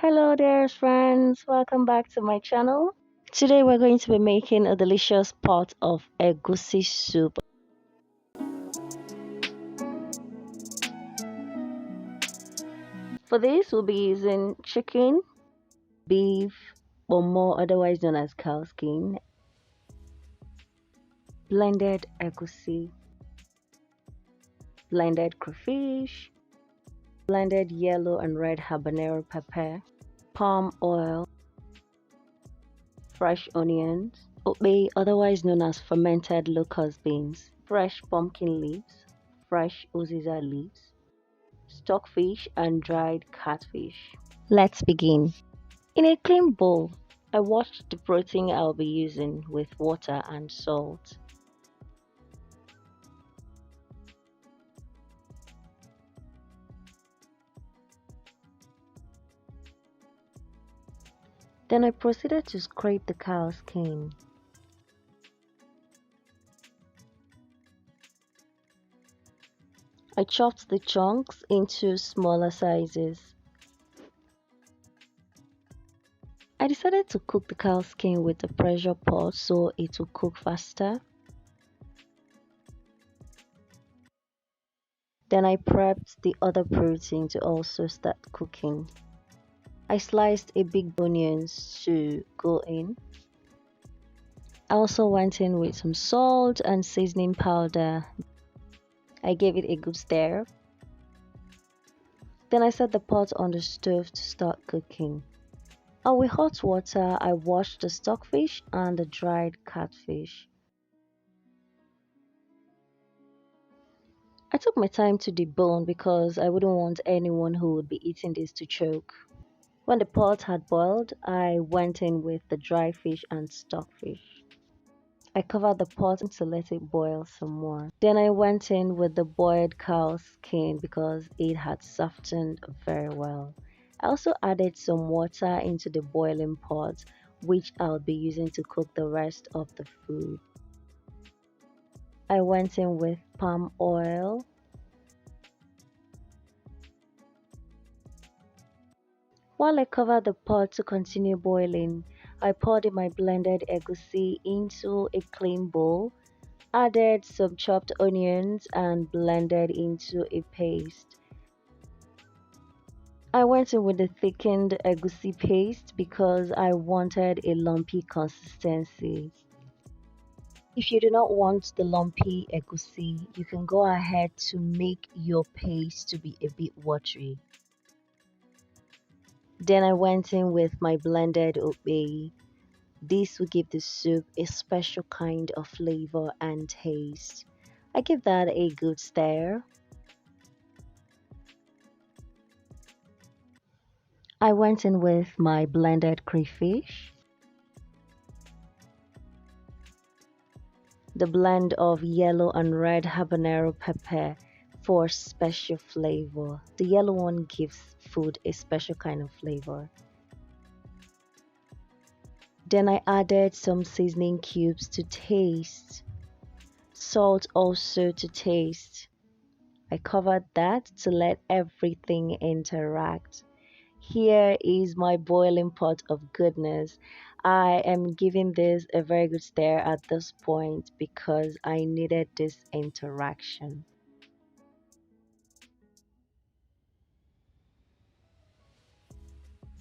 Hello there friends, welcome back to my channel. Today we're going to be making a delicious pot of egusi soup. For this we'll be using chicken, beef, or more otherwise known as cow skin, blended egusi, blended crayfish, blended yellow and red habanero pepper, palm oil, fresh onions, okpei otherwise known as fermented locust beans, fresh pumpkin leaves, fresh uziza leaves, stockfish and dried catfish. Let's begin. In a clean bowl, I washed the protein I'll be using with water and salt. Then I proceeded to scrape the cow skin. I chopped the chunks into smaller sizes. I decided to cook the cow skin with a pressure pot so it will cook faster. Then I prepped the other protein to also start cooking. I sliced a big onions to go in. I also went in with some salt and seasoning powder. I gave it a good stir. Then I set the pot on the stove to start cooking. And with hot water, I washed the stockfish and the dried catfish. I took my time to debone because I wouldn't want anyone who would be eating this to choke. When the pot had boiled, I went in with the dry fish and stockfish. I covered the pot to let it boil some more. Then I went in with the boiled cow skin because it had softened very well. I also added some water into the boiling pot, which I'll be using to cook the rest of the food. I went in with palm oil, while I covered the pot to continue boiling. I poured in my blended egusi into a clean bowl, added some chopped onions and blended into a paste. I went in with the thickened egusi paste because I wanted a lumpy consistency. If you do not want the lumpy egusi, you can go ahead to make your paste to be a bit watery. Then I went in with my blended okpei. This will give the soup a special kind of flavor and taste. I give that a good stir. I went in with my blended crayfish, the blend of yellow and red habanero pepper for special flavor. The yellow one gives food a special kind of flavor. Then I added some seasoning cubes to taste, salt also to taste. I covered that to let everything interact. Here is my boiling pot of goodness. I am giving this a very good stir at this point because I needed this interaction.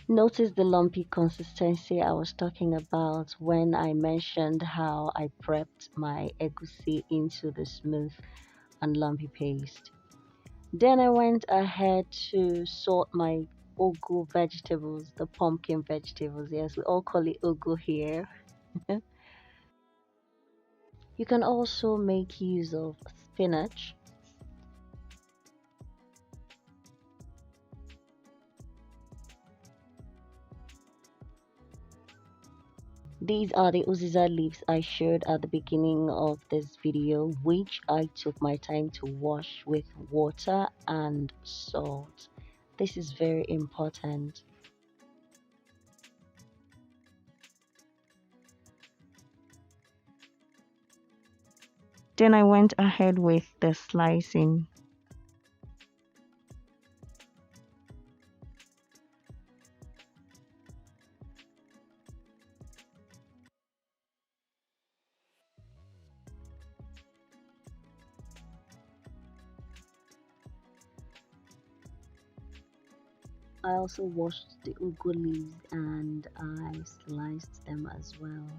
Notice the lumpy consistency I was talking about when I mentioned how I prepped my egusi into the smooth and lumpy paste. Then I went ahead to salt my ugu vegetables, the pumpkin vegetables. Yes, we all call it ugu here. You can also make use of spinach. These are the uziza leaves I showed at the beginning of this video, which I took my time to wash with water and salt. This is very important. Then I went ahead with the slicing. I also washed the ugu leaves and I sliced them as well.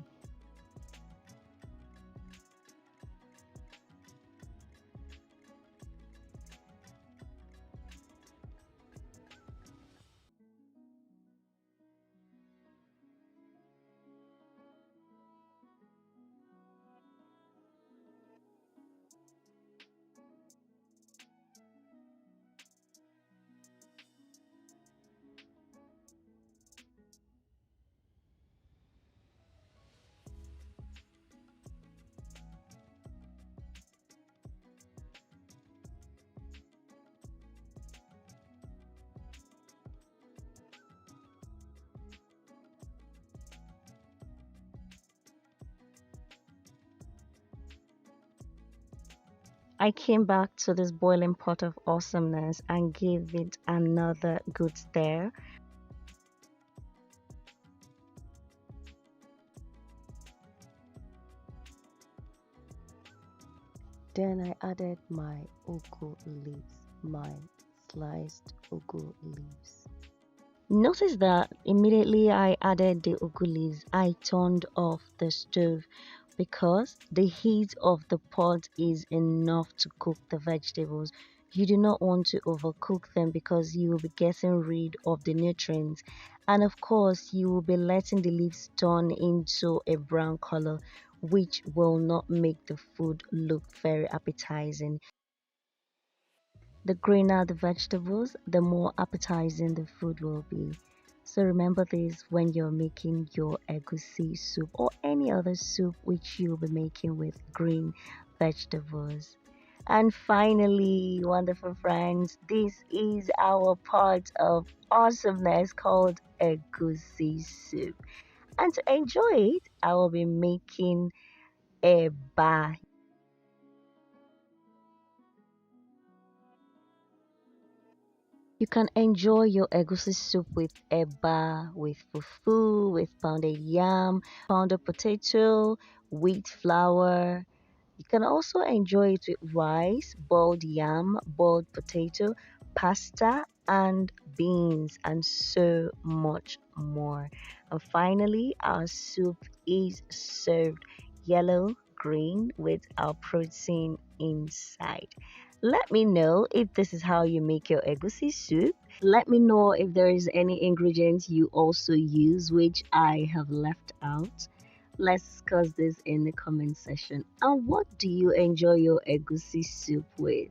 I came back to this boiling pot of awesomeness and gave it another good stir. Then I added my ugu leaves, my sliced ugu leaves. Notice that immediately I added the ugu leaves, I turned off the stove because the heat of the pot is enough to cook the vegetables. You do not want to overcook them because you will be getting rid of the nutrients. And of course, you will be letting the leaves turn into a brown color, which will not make the food look very appetizing. The greener the vegetables, the more appetizing the food will be. So remember this when you're making your egusi soup or any other soup which you'll be making with green vegetables. And finally, wonderful friends, this is our part of awesomeness called egusi soup. And to enjoy it, I will be making a eba. You can enjoy your egusi soup with eba, with fufu, with pounded yam, pounded potato, wheat flour. You can also enjoy it with rice, boiled yam, boiled potato, pasta, and beans, and so much more. And finally, our soup is served yellow, green with our protein inside. Let me know if this is how you make your egusi soup. Let me know if there is any ingredients you also use which I have left out. Let's discuss this in the comment section. And what do you enjoy your egusi soup with?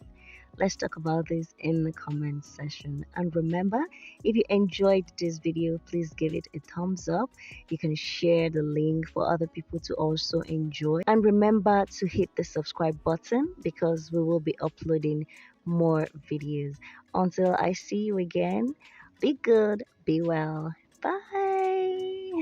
Let's talk about this in the comment section. And remember, if you enjoyed this video, please give it a thumbs up. You can share the link for other people to also enjoy. And remember to hit the subscribe button because we will be uploading more videos. Until I see you again, be good, be well. Bye.